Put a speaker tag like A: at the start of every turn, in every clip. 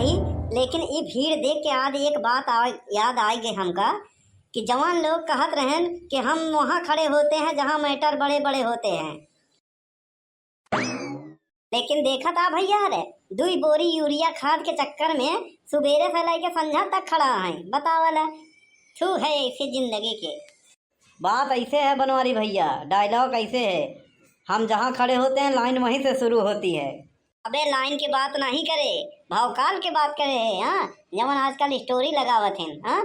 A: ही, लेकिन ये भीड़ देख के आज एक बात याद आई गई हमका कि जवान लोग कहत रहन कि हम वहाँ खड़े होते हैं जहाँ मैटर बड़े बड़े होते हैं। लेकिन देखा था भैया रे, 2 बोरी यूरिया खाद के चक्कर में सुबेरे से लेके संझा तक खड़ा है। बतावला थू है ऐसी जिंदगी के।
B: बात ऐसे है बनवारी भैया, डायलॉग ऐसे है, हम जहाँ खड़े होते हैं लाइन वहीं से शुरू होती है।
A: अबे लाइन की बात नहीं करे, भावकाल की बात करे है। हाँ, जवन आजकल स्टोरी लगावत हैं। हाँ,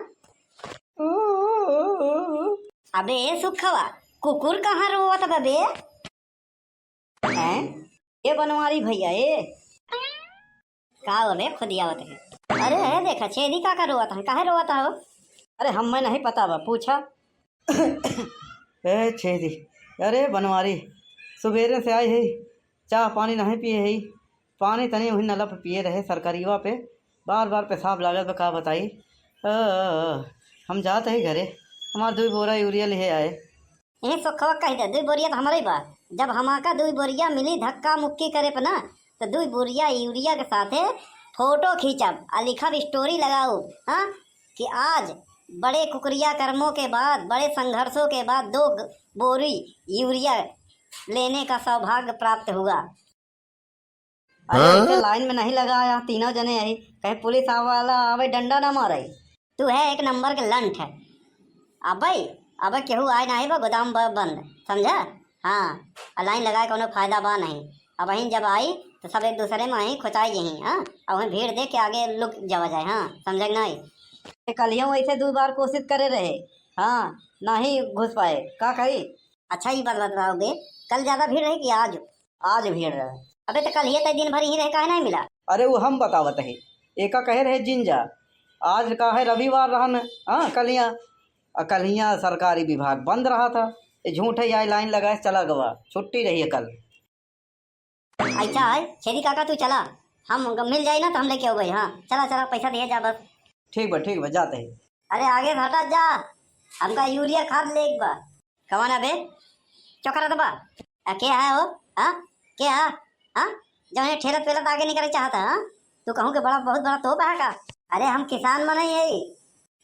A: अबे सुखवा, कुकुर कहाँ रोवत बबे?
B: हैं? ये बनवारी भैया ये
A: का अबे खुद आवत है। अरे है देखा छेदी का रोवत है, काहे रोवत हो?
B: अरे हमें नहीं पता बा, पूछा। ए छेदी, अरे बनवारी सुबेरे से आई है, चाह पानी नहीं पिए है, पानी तनी वही नल पे पिए रहे सरकारीवा पे, बार बार पेशाब लागत बा, का बताई। हम जाते ही घरे, हमार 2 बोरा यूरिया ले आए।
A: ये सुखवा कह दे 2 बोरिया तो हमारे बा। जब हमारा 2 बोरिया मिली धक्का मुक्की करे पे ना, तो 2 बोरिया यूरिया के साथे फोटो खींचब और लिखब स्टोरी लगाओ। हाँ, कि आज बड़े कुकरिया कर्मों के बाद, बड़े संघर्षों के बाद 2 बोरी यूरिया लेने का सौभाग्य प्राप्त हुआ।
B: अरे लाइन में नहीं लगाया, तीनों जने आई, कहीं पुलिस वाला आवे डंडा ना मारे।
A: तू है एक नंबर के लंठ है। अब केहू आए ना बा, गोदाम बंद, समझा? हाँ, लाइन लगाए कोनो फायदा बा नहीं। अब वहीं जब आई तो सब एक दूसरे में वहीं खुचाई यहीं। हाँ, और वहीं भीड़ देख के आगे लुक जावा जाए। हाँ, समझ नहीं?
B: कलियों वैसे 2 बार कोशिश करे रहे, हाँ, ना ही घुस पाए, का कही।
A: अच्छा ही बात बताओगे, कल ज्यादा भीड़ रही कि आज?
B: आज भीड़ रहे।
A: अबे तो कल ये दिन भर ही रहे, काहे नहीं मिला?
B: अरे वो हम बतावत है, एका कहे रहे जिंजा, आज का है रविवार रहा न। हाँ, कलियाँ सरकारी विभाग बंद रहा था, झूठे आई लाइन लगाए चला गवा, छुट्टी रही है कल।
A: अच्छा है छेदी काका, तू चला, हम मिल जाए ना तो हम लेके आओ भाई। हाँ, चला पैसा दिए जा बस।
B: ठीक बा जाते हैं।
A: अरे आगे हटा जा, हमका यूरिया खाद ले एक बा। कमाना बे चौकरा दबा क्या है वो? हाँ, क्या है? हाँ, जब उन्हें ठेलत पेलत आगे नहीं करे चाहता। हाँ, तू कहूँ कि बहुत बड़ा तोप है का? अरे हम किसान में नहीं है,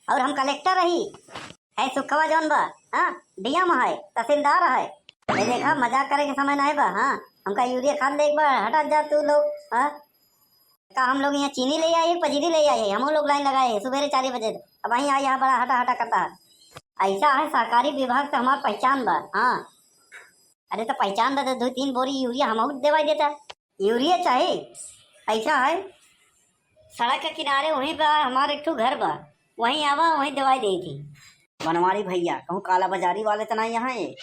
A: और हम कलेक्टर रही है सुखवा जौन बा। हाँ, डीएम है, तहसीलदार है। ये देखा मजाक करे के समय नहीं बा। हाँ, हमका यूरिया खाद ले एक बार, हटा जा तू लोग। हाँ, का हम लोग यहाँ चीनी ले आए, पजीरी ले आए, हम लोग लाइन लगाए सुबह 4 बजे। अब वहीं आए यहाँ बड़ा हटा करता है। ऐसा है सरकारी विभाग से हमार पहचान बा। हाँ, अरे तो पहचान बा तो 2-3 बोरी यूरिया हम दवाई देता। यूरिया चाहिए, ऐसा है सड़क के किनारे वहीं पर हमारे एक घर बा, वहीं आवा वहीं दवाई दी थी।
B: बनवारी भैया कहूँ काला बाजारी वाले तो नहीं यहाँ है?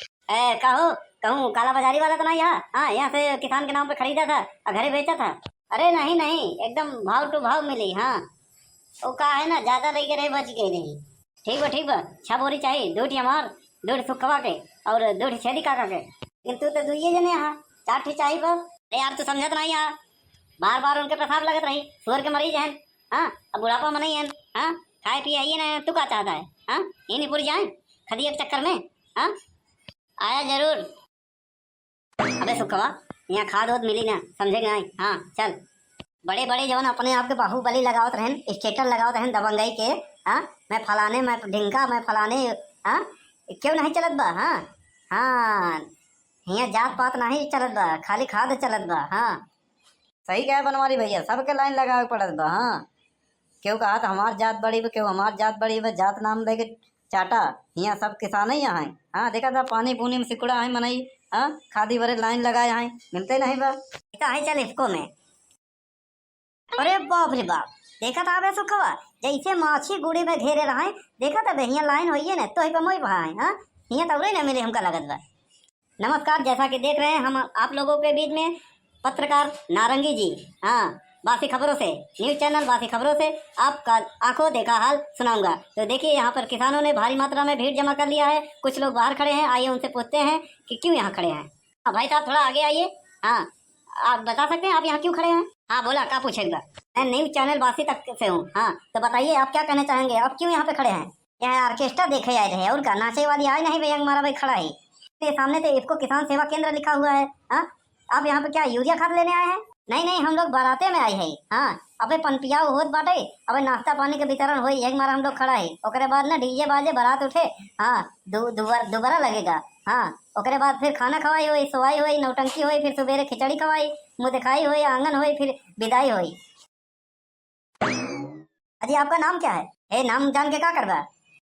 A: कहूँ काला बाजारी वाला तो नहीं यहाँ। हाँ, यहाँ से किसान के नाम पे खरीदा था और घरे बेचा था। अरे नहीं, एकदम भाव टू भाव मिली। हाँ, वो का है ना, ज्यादा लेके रहे बच गए नहीं। ठीक बा 6 बोरी चाहिए, 2 हमार, 2 सुखवा के और 2 छेदी काका के। लेकिन तू तो 2 जने यहाँ, 4 चाहिए बस। अरे यार तू समझत नहीं यहाँ, बार उनके प्रसाद लगत रही, शुगर के मरीज हैं। हाँ, अब बुढ़ापा में नहीं है। हाँ, खाए पिए आइए ना, तू क्या चाहता है? हाँ, ये नहीं पूरी जाए खदिया के चक्कर में। हाँ, आया जरूर। अबे सुखवा, यहाँ खाद वोद मिली ना, समझेगा नहीं? हाँ, चल। बड़े जवन अपने आप के बाहुबली लगावत रहन, स्टेटर लगावत रहन दबंगई के। हाँ, मैं फलाने, मैं ढिंका, मैं फलाने। हाँ, क्यों नहीं चलत बा? हाँ, यहाँ जात पात नहीं चलत बा, खाली खाद चलत बा। हाँ,
B: सही कहे बनवारी भैया, सबके लाइन लगावे पड़त बा। हाँ, क्यों कहा तो हमार जात बड़ी बा, क्यों हमार जात बड़ी बा, जात नाम दे के चाटा। यहाँ सब किसान ही यहाँ है। हाँ, देखा था पानी पूनी में सिकुड़ा है मनई। हाँ, खादी भरे लाइन लगाए हैं, मिलते नहीं बा।
A: है चल इसको में। अरे बाप रे बाप, देखा था बे सुखवा, जैसे माछी गुड़ी में घेरे रहा, देखा था यहाँ लाइन होइए ना तो ही मोई भाई। हाँ, यहाँ तब ना मिले हमका लगत बा। नमस्कार, जैसा कि देख रहे हैं हम आप लोगों के बीच में पत्रकार नारंगी जी। हाँ, बासी खबरों से, न्यूज चैनल बासी खबरों से आपका आंखों देखा हाल सुनाऊंगा। तो देखिए, यहाँ पर किसानों ने भारी मात्रा में भीड़ जमा कर लिया है। कुछ लोग बाहर खड़े हैं, आइए उनसे पूछते हैं कि क्यों यहाँ खड़े हैं। हाँ भाई साहब, थोड़ा आगे आइए। हाँ, आप बता सकते हैं आप यहाँ क्यों खड़े हैं? हाँ, बोला क्या पूछेगा? मैं न्यूज चैनल बासी तक से हूँ। हाँ, तो बताइए आप क्या कहना चाहेंगे, आप क्यों यहाँ पे खड़े हैं? यहाँ ऑर्केस्ट्रा देखे आए थे और क्या, नाचे वाली आए नहीं भैया, हमारा भाई खड़ा है सामने से, इसको किसान सेवा केंद्र लिखा हुआ है। हाँ, आप यहाँ पे क्या यूरिया खाद लेने आए हैं? नहीं नहीं, हम लोग बाराते में आई है। हाँ, अबे पनपियाव होत बाटे, अबे नाश्ता पानी के वितरण होई, एक मारा हम लोग खड़ा है। ओकरे बाद ना डीजे बाजे बारात उठे। हाँ, दोबारा लगेगा। हाँ, ओकरे बाद फिर खाना खवाई होई, सोवाई होई, नौटंकी होई, फिर सवेरे खिचड़ी खवाई, मुँह दिखाई होई, आंगन होई, फिर विदाई होई। अजी आपका नाम क्या है? ए, नाम जान के क्या करवा?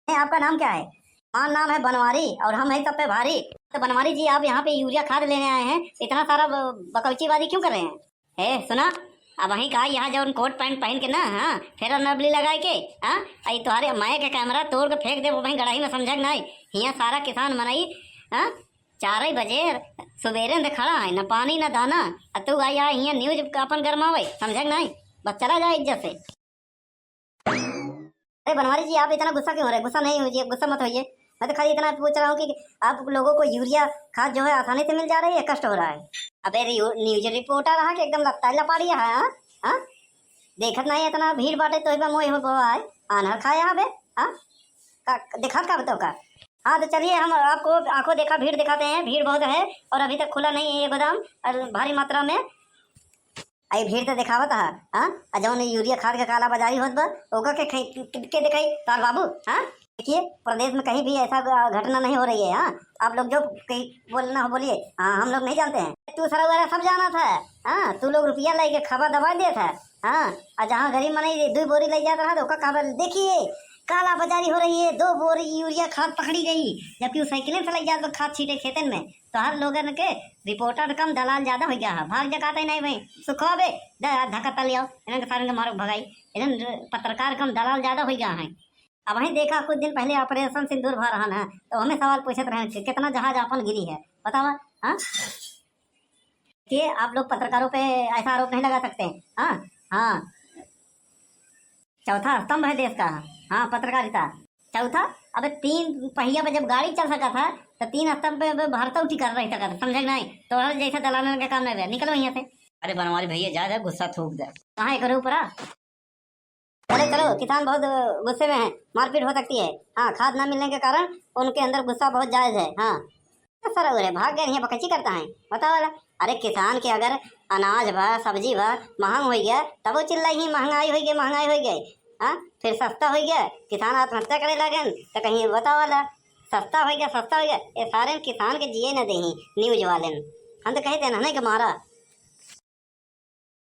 A: आपका नाम क्या है? हाँ, नाम है बनवारी और हम है सब पे भारी। तो बनवारी जी, आप यहाँ पे यूरिया खाद लेने आए हैं, इतना सारा बकौचीबाजी क्यों कर रहे हैं? सुना, अब वहीं कहा यहाँ जो कोट पैंट पहन के ना, हाँ, फेर नबली लगाए के, हाँ, आई तुम्हारे माए के कैमरा तोड़ के फेंक दे वहीं गड़ाई में, समझ नहीं? यहाँ सारा किसान मनाई, हाँ, 4 बजे सवेरे से खड़ा है, न पानी न दाना, तू आई यहाँ न्यूज अपन गरमावे, समझ नहीं? बस चला जाए इज्जत से। अरे बनवारी जी, आप इतना गुस्सा क्यों हो रहे? गुस्सा नहीं होइए, गुस्सा मत होइए। मैं तो खाली इतना पूछ रहा हूँ कि आप लोगों को यूरिया खाद जो है आसानी से मिल जा रही है, कष्ट हो रहा है? अबे न्यूज रिपोर्टर रहा कि एकदम लगता है लपाड़ी है। हाँ हाँ, देखत नहीं इतना भीड़ बाटे तो मोह हो है आनहर खाया अबे। हाँ, दिखा का बताओ का? हाँ तो चलिए, हम आपको आंखों देखा भीड़ दिखाते हैं। भीड़ बहुत है और अभी तक खुला नहीं है ये गोदाम, और भारी मात्रा में आई भीड़ तो दिखावत है। हाँ, जौन यूरिया खाद के काला बाजारी होत बा, ओका के दिखाई तार बाबू। हाँ, देखिए प्रदेश में कहीं भी ऐसा घटना नहीं हो रही है। हाँ, आप लोग जो कहीं बोलना हो बोलिए। हाँ, हम लोग नहीं जानते हैं, तू सारा वगैरह सब जाना था। हाँ, तू लोग रुपया लेके खबर दबा दिया था। हाँ, और जहाँ गरीब मनाई 2 बोरी ले जाता रहा तो ओका खबर देखिए काला बाजारी हो रही है, 2 बोरी यूरिया खाद पकड़ी गई, जबकि वो साइकिलें से लग जाता खाद छीटे खेतन में। तो हर लोगन के रिपोर्टर कम दलाल ज्यादा हो गया है, भाग जगाते नहीं भाई सुखो बे धक्का तलियो इन्हें सारे के मारो भगाई। इन्हें पत्रकार कम दलाल ज्यादा हो गया है। अब वहीं देखा कुछ दिन पहले ऑपरेशन सिंदूर भर रहा है, तो हमें सवाल पूछते रहे कितना जहाज अपन गिरी है, बतावा। हाँ, कि आप लोग पत्रकारों पे ऐसा आरोप नहीं लगा सकते। हाँ हाँ, चौथा स्तंभ है देश का। हाँ, पत्रकारिता चौथा। अब 3 पहिया पे जब गाड़ी चल सका था तो 3 स्तंभ पे भारत उठी कर रही था, समझे नहीं? तो जैसा दलालन का काम नहीं, निकलो यहाँ से।
B: अरे बनवारी भैया, ज्यादा गुस्सा थूक दे।
A: कहाँ करो ऊपर? चलो चलो, किसान बहुत गुस्से में है, मारपीट हो सकती है। हाँ, खाद न मिलने के कारण उनके अंदर गुस्सा बहुत जायज है। हाँ, सर भाग गए, यहाँ बकची करता है, बताओ वाला। अरे किसान के अगर अनाज बा सब्जी बा महंग हो गया तब वो चिल्लाई ही महंगाई हो गई, महंगाई हो गई। हाँ, फिर सस्ता हो गया, किसान आत्महत्या करे लगे तो कहीं बताओ वाला सस्ता हो गया, सस्ता हो गया। ये सारे किसान के जिए न दे न्यूज वाले। हम तो कहते हैं ना कि मारा